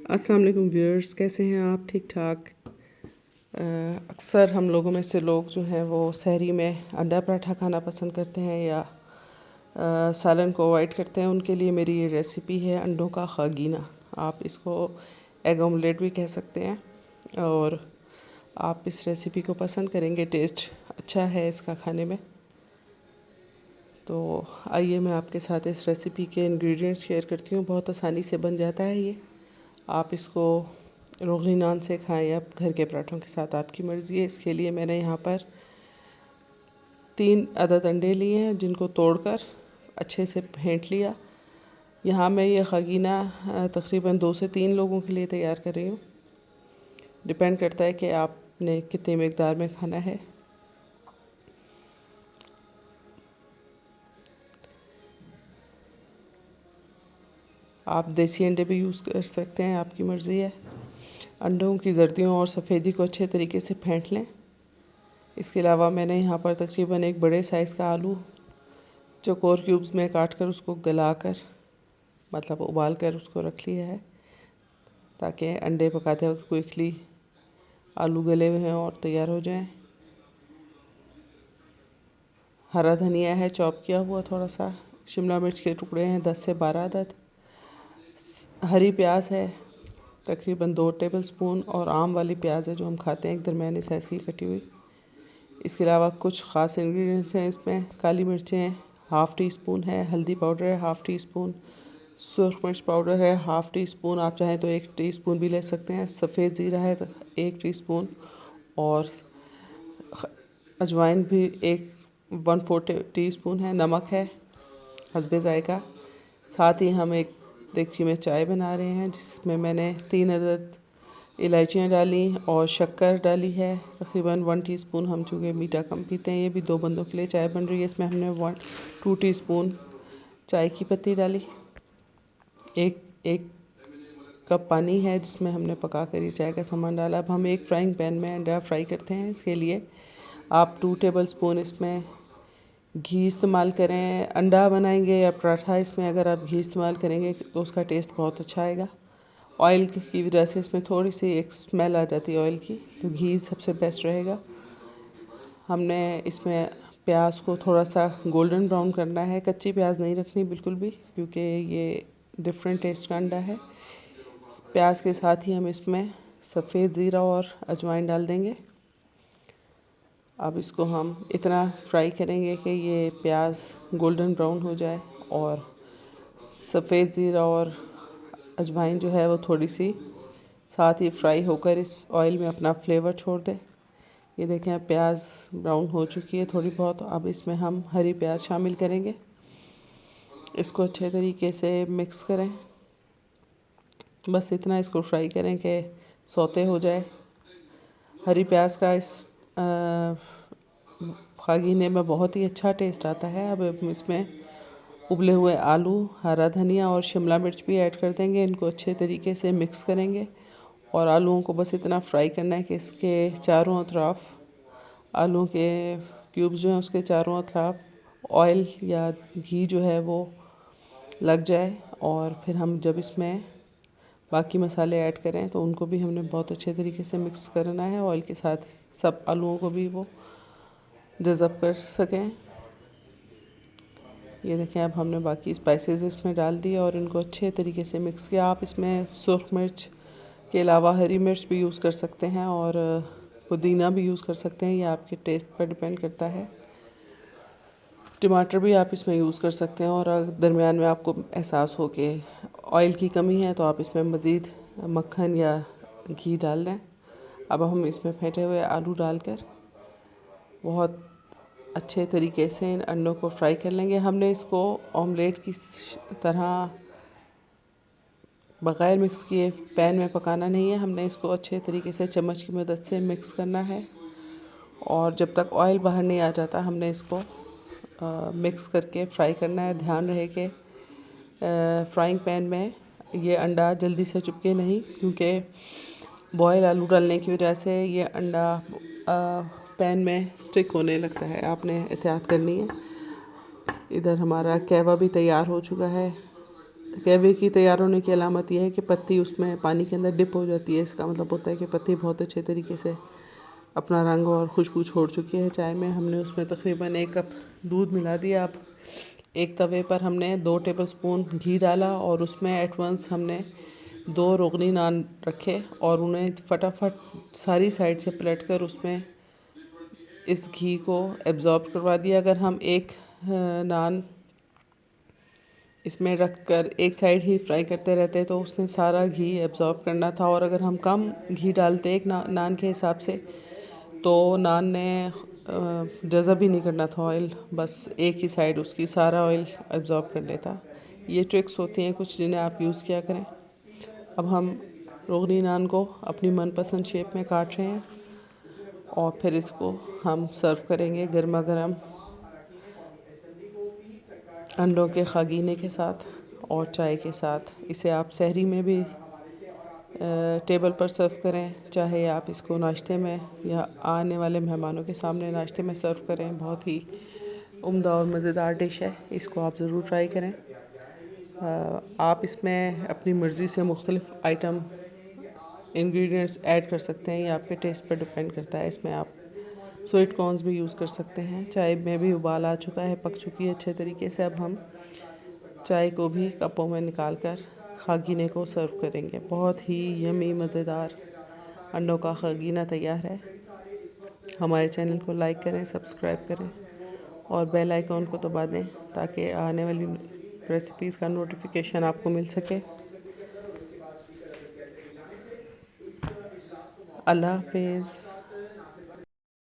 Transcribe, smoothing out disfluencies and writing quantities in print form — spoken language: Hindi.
अस्सलाम वालेकुम व्यूअर्स, कैसे हैं आप? ठीक ठाक। अक्सर हम लोगों में से लोग जो हैं वो सहरी में अंडा पराठा खाना पसंद करते हैं या सालन को अवॉइड करते हैं। उनके लिए मेरी ये रेसिपी है अंडों का खागीना। आप इसको एग ऑमलेट भी कह सकते हैं और आप इस रेसिपी को पसंद करेंगे। टेस्ट अच्छा है इसका खाने में। तो आइए मैं आपके साथ इस रेसिपी के इंग्रेडिएंट्स शेयर करती हूँ। बहुत आसानी से बन जाता है ये। आप इसको रोगनी नान से खाएं या घर के पराठों के साथ, आपकी मर्ज़ी है। इसके लिए मैंने यहाँ पर 3 अदद अंडे लिए हैं जिनको तोड़कर अच्छे से फेंट लिया। यहाँ मैं ये खागीना तकरीबन 2 से 3 लोगों के लिए तैयार कर रही हूँ। डिपेंड करता है कि आपने कितने मिकदार में खाना है। आप देसी अंडे भी यूज़ कर सकते हैं, आपकी मर्ज़ी है। अंडों की जर्दियों और सफ़ेदी को अच्छे तरीके से फेंट लें। इसके अलावा मैंने यहाँ पर तकरीबन एक बड़े साइज़ का आलू चौकोर क्यूब्स में काट कर उसको गलाकर मतलब उबाल कर उसको रख लिया है ताकि अंडे पकाते वक्त क्विकली आलू गले हुए हैं और तैयार हो जाएं। हरा धनिया है चॉप किया हुआ थोड़ा सा। शिमला मिर्च के टुकड़े हैं 10 से 12 अदद। हरी प्याज है तकरीबन 2 टेबलस्पून और आम वाली प्याज है जो हम खाते हैं, एक दरमियानी साइज़ की कटी हुई। इसके अलावा कुछ ख़ास इंग्रेडिएंट्स हैं इसमें। काली मिर्चें हैं हाफ़ टी स्पून है, हल्दी पाउडर है हाफ़ टी स्पून, सुरख मिर्च पाउडर है हाफ़ टी स्पून, आप चाहें तो 1 टीस्पून भी ले सकते हैं। सफ़ेद ज़ीरा है 1 टीस्पून और अजवाइन भी 1/4 टीस्पून है। नमक है हस्बे ज़ायक़ा। साथ ही हम एक देगची में चाय बना रहे हैं जिसमें मैंने 3 अदद इलायचियाँ डाली और शक्कर डाली है तकरीबन 1 टीस्पून। हम चूँकि मीठा कम पीते हैं, ये भी 2 बंदों के लिए चाय बन रही है। इसमें हमने 2 टीस्पून चाय की पत्ती डाली। एक कप पानी है जिसमें हमने पका कर ये चाय का सामान डाला। अब हम एक फ्राइंग पैन में अंडा फ्राई करते हैं। इसके लिए आप 2 टेबलस्पून इसमें घी इस्तेमाल करें। अंडा बनाएंगे या पराठा, इसमें अगर आप घी इस्तेमाल करेंगे तो उसका टेस्ट बहुत अच्छा आएगा। ऑयल की वजह से इसमें थोड़ी सी एक स्मेल आ जाती है ऑयल की, तो घी सबसे बेस्ट रहेगा। हमने इसमें प्याज को थोड़ा सा गोल्डन ब्राउन करना है, कच्ची प्याज नहीं रखनी बिल्कुल भी, क्योंकि ये डिफरेंट टेस्ट का अंडा है। प्याज के साथ ही हम इसमें सफ़ेद ज़ीरा और अजवाइन डाल देंगे। अब इसको हम इतना फ्राई करेंगे कि ये प्याज गोल्डन ब्राउन हो जाए और सफ़ेद ज़ीरा और अजवाइन जो है वो थोड़ी सी साथ ही फ्राई होकर इस ऑयल में अपना फ्लेवर छोड़ दे। ये देखें प्याज ब्राउन हो चुकी है थोड़ी बहुत। अब इसमें हम हरी प्याज शामिल करेंगे। इसको अच्छे तरीके से मिक्स करें। बस इतना इसको फ्राई करें कि सौते हो जाए। हरी प्याज का इस खागीने में बहुत ही अच्छा टेस्ट आता है। अब हम इसमें उबले हुए आलू, हरा धनिया और शिमला मिर्च भी ऐड कर देंगे। इनको अच्छे तरीके से मिक्स करेंगे और आलूओं को बस इतना फ्राई करना है कि इसके चारों अतराफ, आलूओं के क्यूब्स जो हैं उसके चारों अतराफ ऑयल या घी जो है वो लग जाए। और फिर हम जब इसमें बाकी मसाले ऐड करें तो उनको भी हमने बहुत अच्छे तरीके से मिक्स करना है ऑयल के साथ, सब आलूओं को भी वो जज़ब कर सकें। ये देखें अब हमने बाकी स्पाइसेस इसमें डाल दिए और इनको अच्छे तरीके से मिक्स किया। आप इसमें सुरख मिर्च के अलावा हरी मिर्च भी यूज़ कर सकते हैं और पुदीना भी यूज़ कर सकते हैं, ये आपके टेस्ट पर डिपेंड करता है। टमाटर भी आप इसमें यूज़ कर सकते हैं और दरमियान में आपको एहसास हो कि ऑयल की कमी है तो आप इसमें मज़ीद मक्खन या घी डाल दें। अब हम इसमें फेंटे हुए आलू डालकर बहुत अच्छे तरीके से इन अंडों को फ्राई कर लेंगे। हमने इसको ऑमलेट की तरह बग़ैर मिक्स किए पैन में पकाना नहीं है। हमने इसको अच्छे तरीके से चम्मच की मदद से मिक्स करना है और जब तक ऑयल बाहर नहीं आ जाता हमने इसको मिक्स करके फ्राई करना है। ध्यान रहे कि फ्राइंग पैन में ये अंडा जल्दी से चिपके नहीं, क्योंकि बॉयल आलू डालने की वजह से ये अंडा पैन में स्टिक होने लगता है। आपने एहतियात करनी है। इधर हमारा कहवा भी तैयार हो चुका है। कहवे की तैयार होने की अलामत यह है कि पत्ती उसमें पानी के अंदर डिप हो जाती है। इसका मतलब होता है कि पत्ती बहुत अच्छे तरीके से अपना रंग और खुशबू छोड़ चुकी है चाय में। हमने उसमें तकरीबन 1 कप दूध मिला दिया। अब एक तवे पर हमने 2 टेबलस्पून घी डाला और उसमें एट वंस हमने 2 रोगनी नान रखे और उन्हें फटाफट सारी साइड से पलटकर उसमें इस घी को एब्ज़ॉर्ब करवा दिया। अगर हम एक नान इसमें रख कर एक साइड ही फ्राई करते रहते तो उसने सारा घी एब्ज़ॉर्ब करना था, और अगर हम कम घी डालते एक नान के हिसाब से तो नान ने जज़ब ही नहीं करना था ऑयल, बस एक ही साइड उसकी सारा ऑयल एब्ज़ॉर्ब कर लेता। ये ट्रिक्स होती हैं कुछ जिन्हें आप यूज़ किया करें। अब हम रोगनी नान को अपनी मनपसंद शेप में काट रहे हैं और फिर इसको हम सर्व करेंगे गर्मा गर्म अंडों के खागीने के साथ और चाय के साथ। इसे आप सहरी में भी टेबल पर सर्व करें, चाहे आप इसको नाश्ते में या आने वाले मेहमानों के सामने नाश्ते में सर्व करें। बहुत ही उम्दा और मज़ेदार डिश है, इसको आप ज़रूर ट्राई करें। आप इसमें अपनी मर्ज़ी से मुख्तलिफ़ आइटम इंग्रेडिएंट्स ऐड कर सकते हैं, ये आपके टेस्ट पर डिपेंड करता है। इसमें आप स्वीट कॉर्न्स भी यूज़ कर सकते हैं। चाय में भी उबाल आ चुका है, पक चुकी है अच्छे तरीके से। अब हम चाय को भी कपों में निकाल कर खागीने को सर्व करेंगे। बहुत ही यमी मज़ेदार अंडों का खागीना तैयार है। हमारे चैनल को लाइक करें, सब्सक्राइब करें और बेल आइकॉन को दबा दें ताकि आने वाली रेसिपीज़ का नोटिफिकेशन आपको मिल सके। अल्लाह हाफ़िज़।